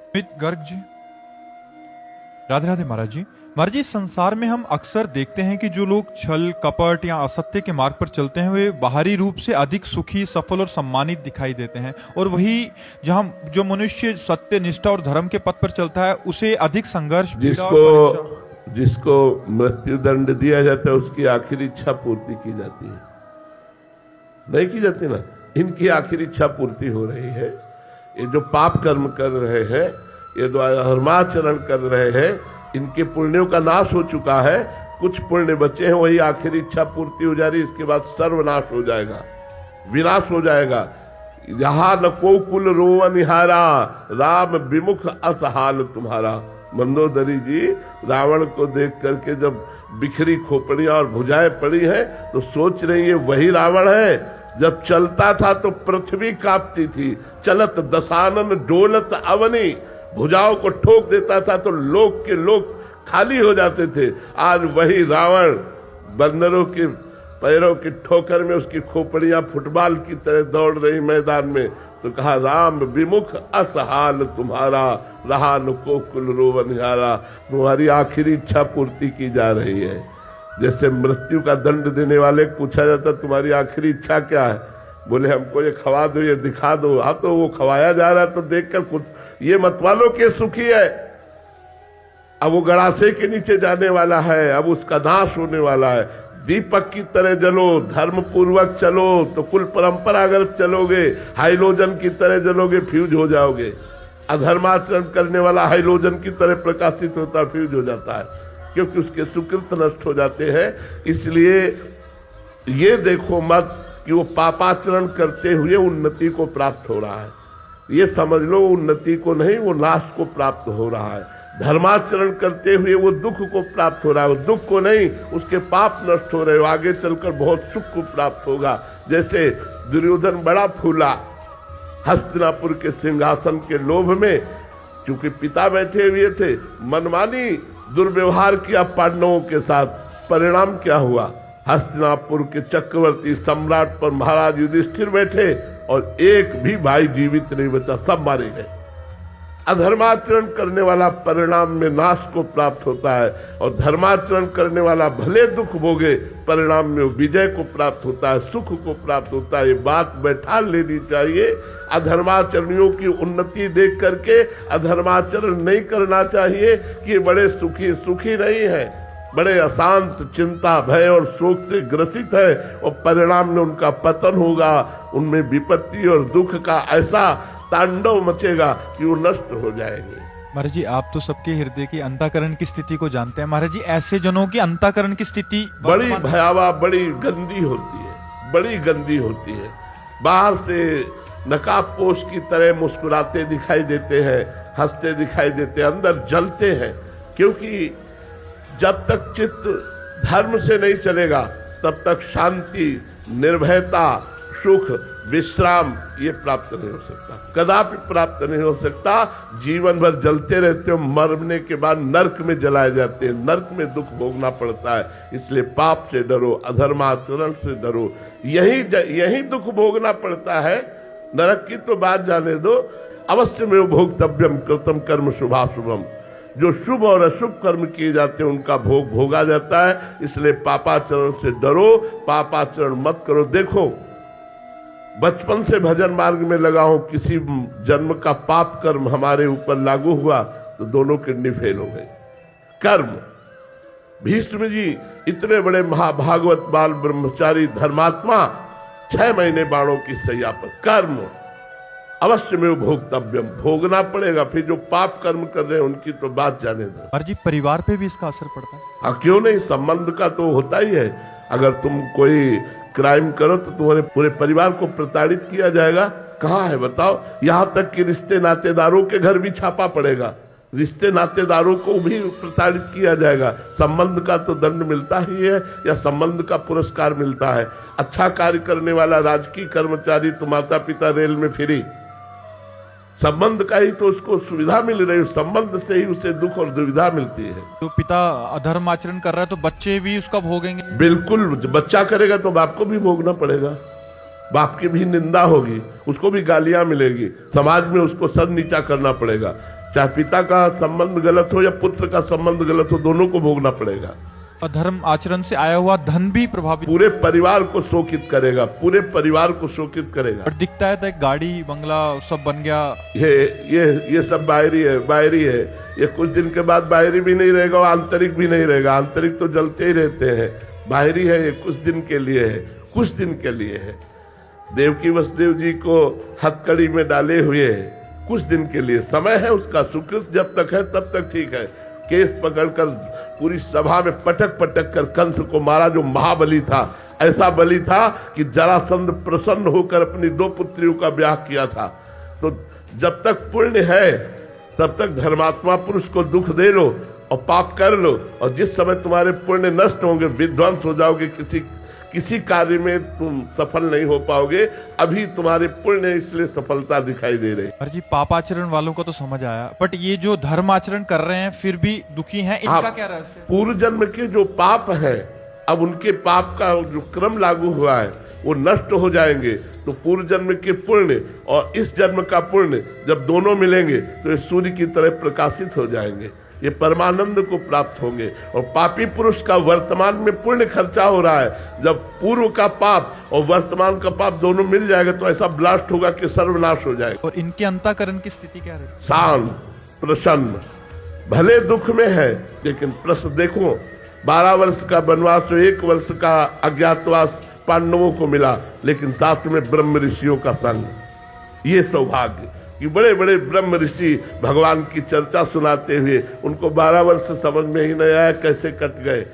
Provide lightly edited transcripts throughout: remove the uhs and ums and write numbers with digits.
अमित गर्ग जी, राधे राधे महाराज जी। महाराज जी, संसार में हम अक्सर देखते हैं कि जो लोग छल कपट या असत्य के मार्ग पर चलते हैं वे बाहरी रूप से अधिक सुखी, सफल और सम्मानित दिखाई देते हैं, और वही जहाँ जो मनुष्य सत्य, निष्ठा और धर्म के पथ पर चलता है उसे अधिक संघर्ष, पीड़ा और परीक्षा। जिसको मृत्यु दंड दिया जाता है उसकी आखिरी इच्छा पूर्ति की जाती है, नहीं की जाती ना। इनकी आखिरी इच्छा पूर्ति हो रही है। ये जो पाप कर्म कर रहे हैं, ये जो धर्माचरण कर रहे हैं, इनके पुण्यों का नाश हो चुका है। कुछ पुण्य बचे हैं, वही आखिरी इच्छा पूर्ति हो जा रही है। इसके बाद सर्वनाश हो जाएगा, विनाश हो जाएगा। यहाँ न को कुल रोवन निहारा, राम विमुख असहाल तुम्हारा। मंदोदरी जी रावण को देख करके जब बिखरी खोपड़ियां और भुजाएं पड़ी हैं तो सोच रही है वही रावण है। जब चलता था तो पृथ्वी कांपती थी, चलत दशानन डोलत अवनी। भुजाओं को ठोक देता था तो लोक के लोक खाली हो जाते थे। आज वही रावण बंदरों के पैरों की ठोकर में उसकी खोपड़ियां फुटबॉल की तरह दौड़ रही मैदान में। तो कहा राम विमुख असहाल तुम्हारा, रहा न को कुल रोवन निहारा। तुम्हारी आखिरी इच्छा पूर्ति की जा रही है। जैसे मृत्यु का दंड देने वाले पूछा जाता तुम्हारी आखिरी इच्छा क्या है, बोले हमको ये खवा दो, ये दिखा दो। हाँ, तो वो खवाया जा रहा है तो देखकर कुछ ये मत वालों के सुखी है। अब वो गड़ासे के नीचे जाने वाला है, अब उसका नाश होने वाला है। दीपक की तरह जलो, धर्म पूर्वक चलो तो कुल परंपरागत चलोगे। हाइलोजन की तरह जलोगे, फ्यूज हो जाओगे। अधर्माचरण करने वाला हाइलोजन की तरह प्रकाशित होता है, फ्यूज हो जाता है, क्योंकि उसके सुकृत नष्ट हो जाते हैं। इसलिए ये देखो मत कि वो पापाचरण करते हुए उन्नति को प्राप्त हो रहा है। ये समझ लो उन्नति को नहीं, वो नाश को प्राप्त हो रहा है। धर्माचरण करते हुए वो दुख को प्राप्त हो रहा है, वो दुख को नहीं, उसके पाप नष्ट हो रहे हो। आगे चलकर बहुत सुख को प्राप्त होगा। जैसे दुर्योधन बड़ा फूला हस्तिनापुर के सिंहासन के लोभ में, चूंकि पिता बैठे हुए थे, मनमानी दुर्व्यवहार किया पांडवों के साथ। परिणाम क्या हुआ? हस्तिनापुर के चक्रवर्ती सम्राट पर महाराज युधिष्ठिर बैठे और एक भी भाई जीवित नहीं बचा, सब मारे गए। अधर्माचरण करने वाला परिणाम में नाश को प्राप्त होता है, और धर्माचरण करने वाला भले दुख भोगे, परिणाम में विजय को प्राप्त होता है, सुख को प्राप्त होता है। ये बात बैठा लेनी चाहिए। अधर्माचरणियों की उन्नति देख करके अधर्माचरण नहीं करना चाहिए कि ये बड़े सुखी नहीं है, बड़े अशांत, चिंता, भय और शोक से ग्रसित है, और परिणाम में उनका पतन होगा। उनमें विपत्ति और दुख का ऐसा तांडव मचेगा कि वो नष्ट हो जाएंगे। महाराज जी, आप तो सबके हृदय की अंतःकरण की स्थिति को जानते हैं। महाराज जी, ऐसे जनों की अंतःकरण की स्थिति बड़ी भयावह, बड़ी गंदी होती है, बड़ी गंदी होती है। बाहर से नकाबपोश की तरह मुस्कुराते दिखाई देते हैं, हंसते दिखाई देते हैं, अंदर जलते हैं। क्योंकि जब तक चित्त धर्म से नहीं चलेगा तब तक शांति, निर्भयता, सुख, विश्राम ये प्राप्त नहीं हो सकता, कदापि प्राप्त नहीं हो सकता। जीवन भर जलते रहते हो, मरने के बाद नरक में जलाए जाते हैं, नरक में दुख भोगना पड़ता है। इसलिए पाप से डरो, अधर्माचरण से डरो, यही दुख भोगना पड़ता है। नरक की तो बात जाने दो। अवश्य में भोक्तव्यम कृतम कर्म शुभाशुभम। जो शुभ और अशुभ कर्म किए जाते हैं उनका भोग भोगा जाता है। इसलिए पापाचरण से डरो, पापाचरण मत करो। देखो, बचपन से भजन मार्ग में लगा हूं, किसी जन्म का पाप कर्म हमारे ऊपर लागू हुआ तो दोनों किडनी फेल हो गई। कर्म, भीष्म जी इतने बड़े महाभागवत बाल ब्रह्मचारी धर्मात्मा, 6 महीने बाणों की सैया पर। कर्म अवश्य में भोक्तव्यम, भोगना पड़ेगा। फिर जो पाप कर्म कर रहे हैं उनकी तो बात जाने दो। महाराज जी, परिवार पे भी इसका असर पड़ता है? हाँ, क्यों नहीं, संबंध का तो होता ही है। अगर तुम कोई क्राइम करो तो तुम्हारे पूरे परिवार को प्रताड़ित किया जाएगा। कहाँ है बताओ? यहाँ तक कि रिश्ते नातेदारों के घर भी छापा पड़ेगा, रिश्ते नातेदारों को भी प्रताड़ित किया जाएगा। संबंध का तो दंड मिलता ही है, या संबंध का पुरस्कार मिलता है। अच्छा कार्य करने वाला राजकीय कर्मचारी तो माता पिता रेल में फ्री, संबंध का ही तो उसको सुविधा मिल रही है, संबंध से ही उसे दुख और दुविधा मिलती है। तो पिता अधर्म आचरण कर रहा है तो बच्चे भी उसका भोगेंगे? बिल्कुल, बच्चा करेगा तो बाप को भी भोगना पड़ेगा, बाप की भी निंदा होगी, उसको भी गालियां मिलेगी, समाज में उसको सर नीचा करना पड़ेगा। चाहे पिता का संबंध गलत हो या पुत्र का संबंध गलत हो, दोनों को भोगना पड़ेगा। अधर्म आचरण से आया हुआ धन भी प्रभावित, पूरे परिवार को शोकित करेगा, पूरे परिवार को शोकित करेगा। और दिखता है तो गाड़ी बंगला सब बन गया। ये सब बाहरी है, बाहरी है। ये कुछ दिन के बाद बाहरी भी नहीं रहेगा और आंतरिक भी नहीं रहेगा। आंतरिक तो जलते ही रहते हैं, बाहरी है ये कुछ दिन के लिए है, कुछ दिन के लिए है। देवकी वसुदेव जी को हथकड़ी में डाले हुए है, कुछ दिन के लिए समय है उसका। सुकृत जब तक है तब तक ठीक है। केस पकड़कर पूरी सभा में पटक पटक कर कंस को मारा, जो महाबली था। ऐसा बलि था कि जरासंध प्रसन्न होकर अपनी 2 पुत्रियों का ब्याह किया था। तो जब तक पुण्य है तब तक धर्मात्मा पुरुष को दुख दे लो और पाप कर लो, और जिस समय तुम्हारे पुण्य नष्ट होंगे, विध्वंस हो जाओगे, किसी कार्य में तुम सफल नहीं हो पाओगे। अभी तुम्हारे पुण्य इसलिए सफलता दिखाई दे रही। और जी पापाचरण वालों को तो समझ आया, बट ये जो धर्माचरण कर रहे हैं फिर भी दुखी हैं, इनका क्या रहस्य? पूर्व जन्म के जो पाप है, अब उनके पाप का जो क्रम लागू हुआ है वो नष्ट हो जाएंगे। तो पूर्व जन्म के पुण्य और इस जन्म का पुण्य जब दोनों मिलेंगे तो ये सूर्य की तरह प्रकाशित हो जाएंगे, ये परमानंद को प्राप्त होंगे। और पापी पुरुष का वर्तमान में पुण्य खर्चा हो रहा है, जब पूर्व का पाप और वर्तमान का पाप दोनों मिल जाएगा तो ऐसा ब्लास्ट होगा कि सर्वनाश हो जाएगा। और इनके अंतःकरण की स्थिति क्या है? शांत, प्रसन्न, भले दुख में है लेकिन प्रसन्न। देखो 12 वर्ष का वनवास, 1 वर्ष का अज्ञातवास पांडवों को मिला, लेकिन साथ में ब्रह्म ऋषियों का संग। ये सौभाग्य कि बड़े बड़े ब्रह्म ऋषि भगवान की चर्चा सुनाते हुए उनको 12 वर्ष समझ में ही नहीं आया कैसे कट गए।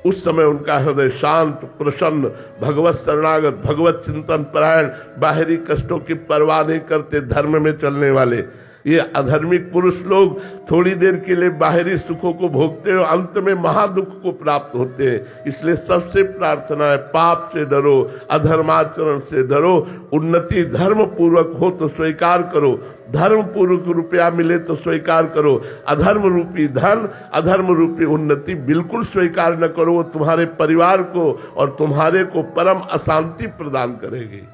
उस समय उनका हृदय शांत, प्रसन्न, भगवत शरणागत, भगवत चिंतन परायण, बाहरी कष्टों की परवाह नहीं करते, धर्म में चलने वाले। ये अधर्मिक पुरुष लोग थोड़ी देर के लिए बाहरी सुखों को भोगते हैं, अंत में महादुख को प्राप्त होते हैं। इसलिए सबसे प्रार्थना है, पाप से डरो, अधर्माचरण से डरो। उन्नति धर्म पूर्वक हो तो स्वीकार करो, धर्म पूर्वक रुपया मिले तो स्वीकार करो। अधर्म रूपी धन, अधर्म रूपी उन्नति बिल्कुल स्वीकार न करो, वो तुम्हारे परिवार को और तुम्हारे को परम अशांति प्रदान करेगी।